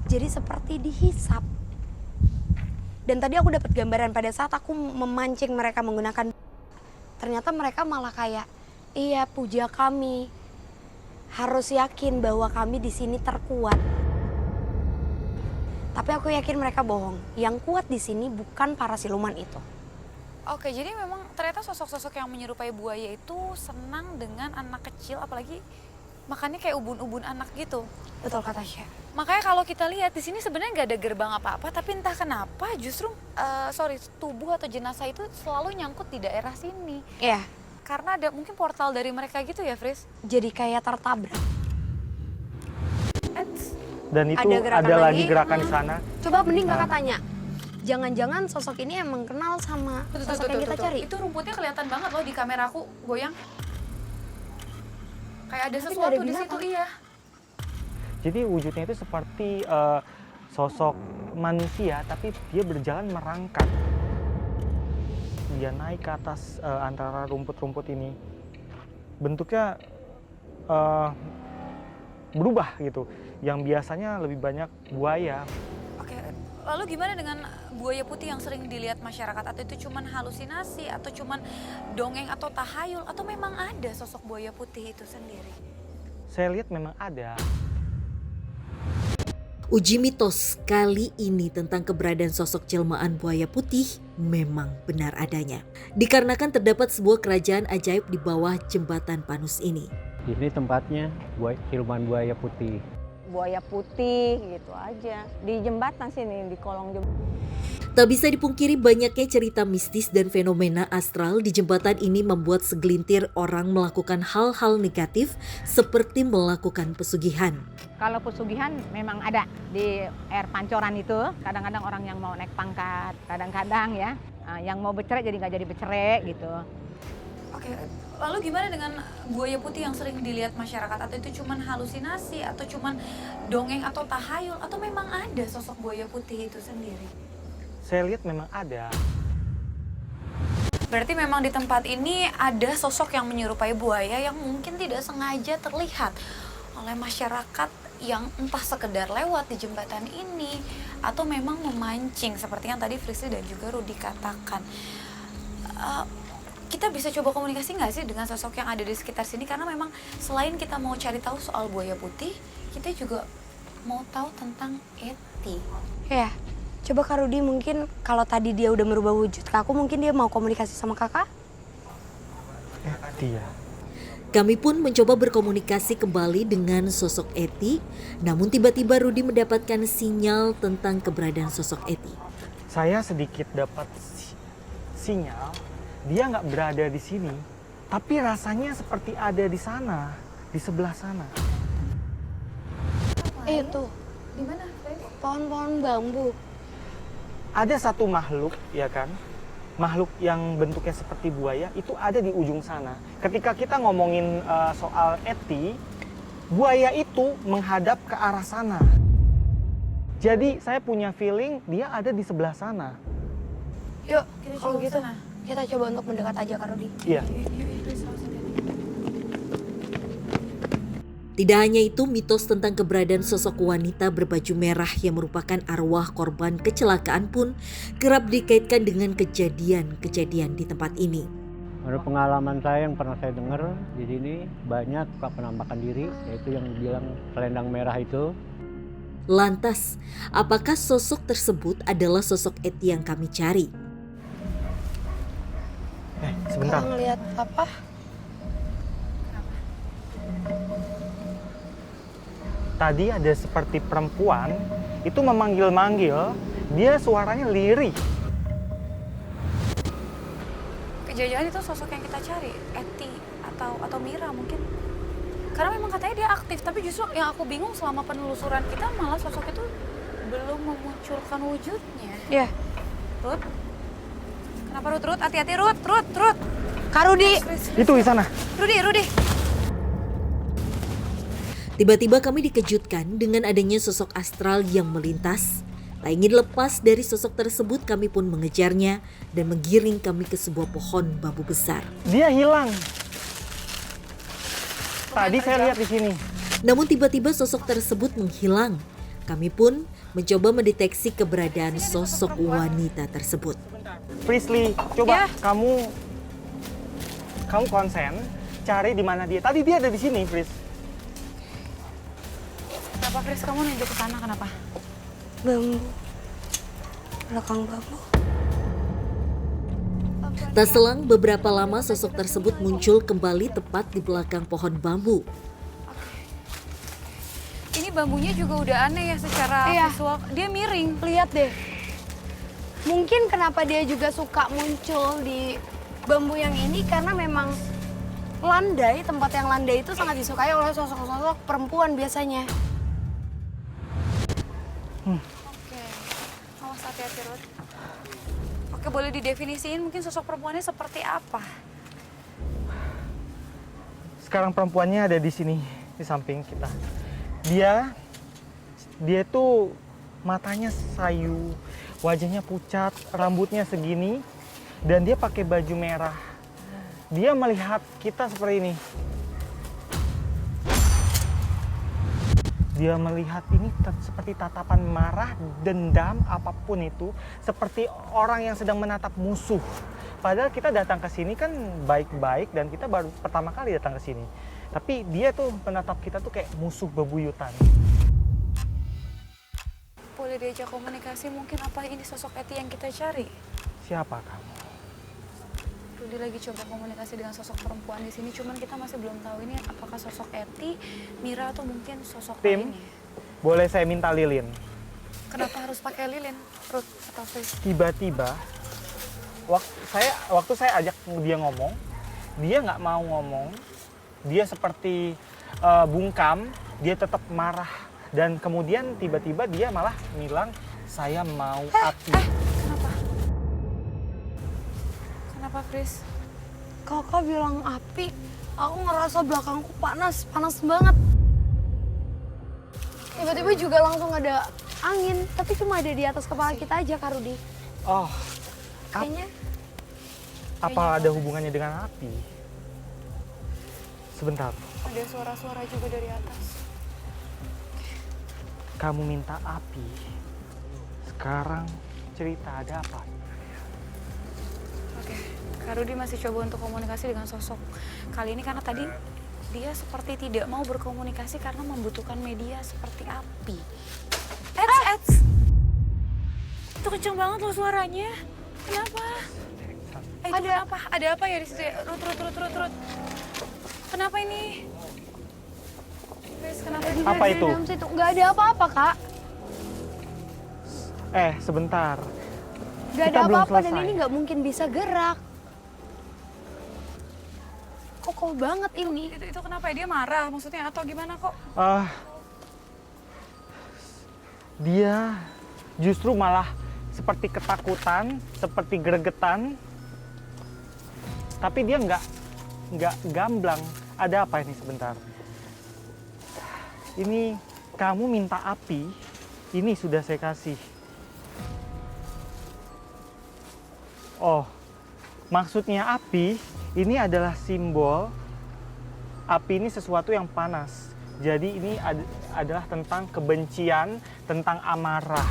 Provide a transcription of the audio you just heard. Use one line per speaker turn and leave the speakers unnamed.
jadi seperti dihisap. Dan tadi aku dapat gambaran pada saat aku memancing mereka menggunakan, ternyata mereka malah kayak, iya puja kami, harus yakin bahwa kami di sini terkuat. Tapi aku yakin mereka bohong. Yang kuat di sini bukan para siluman itu.
Oke, jadi memang ternyata sosok-sosok yang menyerupai buaya itu senang dengan anak kecil, apalagi makannya kayak ubun-ubun anak gitu.
Betul kata Syah.
Makanya kalau kita lihat di sini sebenarnya nggak ada gerbang apa-apa, tapi entah kenapa justru tubuh atau jenazah itu selalu nyangkut di daerah sini.
Iya.
Karena ada mungkin portal dari mereka gitu ya, Fris?
Jadi kayak tertabrak.
Dan itu
Ada
ada
gerakan
lagi
lagi.
gerakan di sana.
Coba mending kakak tanya. Jangan-jangan sosok ini emang kenal sama sosok yang kita cari.
Itu rumputnya kelihatan banget loh di kamera aku goyang. Kayak ada
Tapi
sesuatu
nggak ada
di situ,
binatang.
iya.
Jadi wujudnya itu seperti sosok manusia, tapi dia berjalan merangkak. Dia naik ke atas antara rumput-rumput ini. Bentuknya berubah gitu. Yang biasanya lebih banyak buaya.
Oke, lalu gimana dengan buaya putih yang sering dilihat masyarakat? Atau itu cuman halusinasi, atau cuman dongeng atau tahayul, atau memang ada sosok buaya putih itu sendiri?
Saya lihat memang ada.
Uji mitos kali ini tentang keberadaan sosok jelmaan buaya putih memang benar adanya. Dikarenakan terdapat sebuah kerajaan ajaib di bawah jembatan Panus ini.
Di sini tempatnya siluman buaya putih.
Buaya putih gitu aja. Di jembatan sini, di kolong jembatan.
Tak bisa dipungkiri banyaknya cerita mistis dan fenomena astral di jembatan ini membuat segelintir orang melakukan hal-hal negatif seperti melakukan pesugihan.
Kalau pesugihan memang ada di air pancoran itu. Kadang-kadang orang yang mau naik pangkat, kadang-kadang ya yang mau bercerai jadi nggak jadi bercerai gitu.
Oke, lalu gimana dengan buaya putih yang sering dilihat masyarakat? Atau itu cuman halusinasi, atau cuman dongeng atau tahayul, atau memang ada sosok buaya putih itu sendiri?
Saya lihat memang ada.
Berarti memang di tempat ini ada sosok yang menyerupai buaya yang mungkin tidak sengaja terlihat oleh masyarakat yang entah sekedar lewat di jembatan ini atau memang memancing seperti yang tadi Frisly dan juga Rudy katakan. Kita bisa coba komunikasi nggak sih dengan sosok yang ada di sekitar sini? Karena memang selain kita mau cari tahu soal buaya putih, kita juga mau tahu tentang Eti.
Ya, coba Kak Rudy mungkin kalau tadi dia udah merubah wujud ke aku, mungkin dia mau komunikasi sama kakak?
Dia.
Kami pun mencoba berkomunikasi kembali dengan sosok Eti, namun tiba-tiba Rudy mendapatkan sinyal tentang keberadaan sosok Eti.
Saya sedikit dapat sinyal, dia nggak berada di sini, tapi rasanya seperti ada di sana, di sebelah sana.
Itu,
Di mana?
pohon-pohon bambu.
Ada satu makhluk, ya kan? Makhluk yang bentuknya seperti buaya itu ada di ujung sana. Ketika kita ngomongin soal Eti, buaya itu menghadap ke arah sana. Jadi saya punya feeling dia ada di sebelah sana.
Yuk,
Kita
kalau
coba
gitu
kesana.
kita coba untuk mendekat aja Kak Rudy.
Iya.
Tidak hanya itu, mitos tentang keberadaan sosok wanita berbaju merah yang merupakan arwah korban kecelakaan pun kerap dikaitkan dengan kejadian-kejadian di tempat ini.
Menurut pengalaman saya yang pernah saya dengar di sini banyak penampakan diri, yaitu yang bilang selendang merah itu.
Lantas, apakah sosok tersebut adalah sosok Eti yang kami cari?
Sebentar.
Kalau ngeliat apa?
Tadi ada seperti perempuan itu memanggil-manggil, dia suaranya lirih.
Jangan-jangan itu sosok yang kita cari, Eti atau Mira mungkin. Karena memang katanya dia aktif, tapi justru yang aku bingung selama penelusuran kita malah sosok itu belum memunculkan wujudnya.
Iya.
Ruth? Kenapa Ruth? Hati-hati Ruth.
Kak Rudy.
Itu di sana.
Rudy.
Tiba-tiba kami dikejutkan dengan adanya sosok astral yang melintas. Tak ingin lepas dari sosok tersebut, kami pun mengejarnya dan menggiring kami ke sebuah pohon bambu besar.
Dia hilang. Tadi saya lihat di sini.
Namun tiba-tiba sosok tersebut menghilang. Kami pun mencoba mendeteksi keberadaan sosok wanita tersebut.
Priestley, coba
Ya.
kamu konsen cari di mana dia. Tadi dia ada di sini, Pris.
Kenapa Chris kamu nunjuk ke sana kenapa?
Bambu. Belakang bambu.
Tak selang beberapa lama sosok tersebut muncul kembali tepat di belakang pohon bambu.
Ini bambunya juga udah aneh ya secara
Iya.
visual. Dia miring.
Lihat deh. Mungkin kenapa dia juga suka muncul di bambu yang ini karena memang landai, tempat yang landai itu sangat disukai oleh sosok-sosok perempuan biasanya.
Oke. Awas hati-hati, Ruth. Oke, boleh didefinisiin mungkin sosok perempuannya seperti apa?
Sekarang perempuannya ada di sini, di samping kita. Dia tuh matanya sayu, wajahnya pucat, rambutnya segini, dan dia pakai baju merah. Dia melihat kita seperti ini. Dia melihat ini seperti tatapan marah, dendam, apapun itu. Seperti orang yang sedang menatap musuh. Padahal kita datang ke sini kan baik-baik dan kita baru pertama kali datang ke sini. Tapi dia tuh menatap kita tuh kayak musuh bebuyutan.
Boleh diajak komunikasi mungkin apa ini sosok Eti yang kita cari?
Siapa kamu?
Rudy lagi coba komunikasi dengan sosok perempuan di sini, cuman kita masih belum tahu ini apakah sosok Eti, Mira atau mungkin sosok
Tim,
lainnya.
boleh saya minta lilin?
Kenapa harus pakai lilin, Ruth atau Fris?
Tiba-tiba, waktu saya ajak dia ngomong, dia nggak mau ngomong. Dia seperti bungkam, dia tetap marah. Dan kemudian tiba-tiba dia malah bilang, saya mau api.
Kenapa? Kenapa, Fris?
Kakak bilang api, aku ngerasa belakangku panas banget. Tiba-tiba juga langsung ada angin, tapi cuma ada di atas kepala kita aja, Kak Rudi.
Oh,
Kayaknya
apa ada hubungannya dengan api? Sebentar,
Ada suara-suara juga dari atas.
kamu minta api. Sekarang cerita ada apa?
Oke, Kak Rudy masih coba untuk komunikasi dengan sosok kali ini karena tadi dia seperti tidak mau berkomunikasi karena membutuhkan media seperti api. Eds. Itu kenceng banget loh suaranya. Kenapa? Itu kenapa? Ada apa ya di situ ya? Rut. Kenapa ini? Guys, kenapa di
Apa itu?
dalam situ nggak ada apa-apa, Kak.
Sebentar.
Nggak
Kita
ada
belum
apa-apa dan
selesai.
ini nggak mungkin bisa gerak. Kokoh banget ini.
itu kenapa ya? Dia marah maksudnya atau gimana kok?
Dia justru malah seperti ketakutan, seperti gregetan. Tapi dia nggak gamblang. Ada apa ini sebentar? Ini kamu minta api, ini sudah saya kasih. Oh, maksudnya api ini adalah simbol api ini sesuatu yang panas. Jadi ini adalah tentang kebencian, tentang amarah.